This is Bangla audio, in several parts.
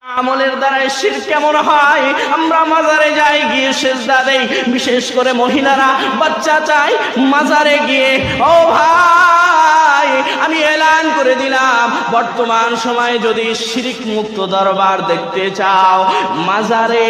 আমলের দ্বারাই শিরক কেমন হয়? আমরা মাজারে যাই, গিয়ে সিজদা দেই, বিশেষ করে মহিলারা বাচ্চা চাই মাজারে গিয়ে। ও ভাই, আমি এলান করে দিলাম, বর্তমান সময়ে যদি শিরক মুক্ত দরবার দেখতে চাও, মাজারে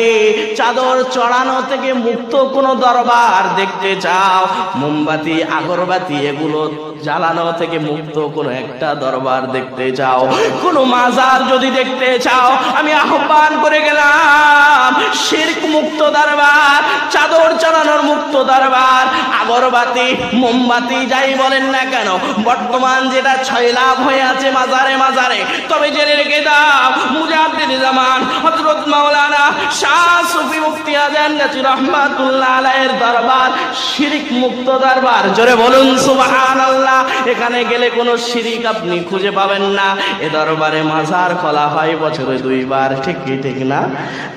চাদর চড়ানো থেকে মুক্ত কোন দরবার দেখতে চাও, মোমবাতি আগরবাতি এগুলো জ্বালানো থেকে মুক্ত কোন একটা দরবার দেখতে চাও, কোন মাজার যদি দেখতে চাও, আমি আহ্বান করে গেলাম শিরক মুক্ত দরবার, চাদর চড়ানোর মুক্ত দরবার, আগরবাতি মোমবাতি যাই বলেন না কেন, বর্তমান যেটা ছয় লাভ হয়ে আছে মাজারে মাজারে। তবে জেনে রেখে দাও, মুজাদ্দিদ জামান হযরত মাওলানা শাহ সুফি মুফতি আজম গাজী রাহমাতুল্লাহ আলাইহির দরবার শিরক মুক্ত দরবার। জোরে বলুন সুবহানাল্লাহ। এখানে গেলে কোনো শিরক আপনি খুঁজে পাবেন না। এ দরবারে মাজার খোলা হয় বছরে 2 বার, ঠিক কি ঠিক না?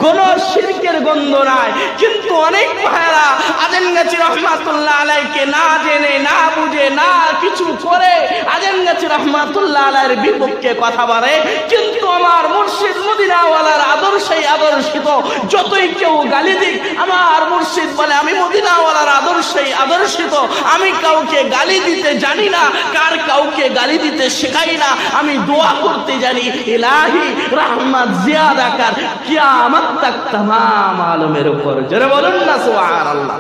কোন শিরকের গন্ধ নাই। কিন্তু অনেক ভাইরা আজম গাজী রাহমাতুল্লাহ আলাইহিকে না জেনে না বুঝে না কিছু করে আজম গাজী রাহমাতুল্লাহ আলাইহির বিপক্ষে কথা বলে। কিন্তু আমার মুর্শিদ মদিনাওয়ালার আদর্শেই আদর্শিত, যতই কেউ গালি দিক, আমার মুর্শিদ বলে আমি মদিনাওয়ালার আদর্শেই আদর্শিত। আমি কাউকে গালি দিতে জানি না, কার কাউকে গালি দিতে শেখাই না। আমি দোয়া করতে জানি, ইলাহি রহমত জিয়াদা কর কিয়ামত তক तमाम আলমের উপর। জোরে বলুন না সুবহানাল্লাহ।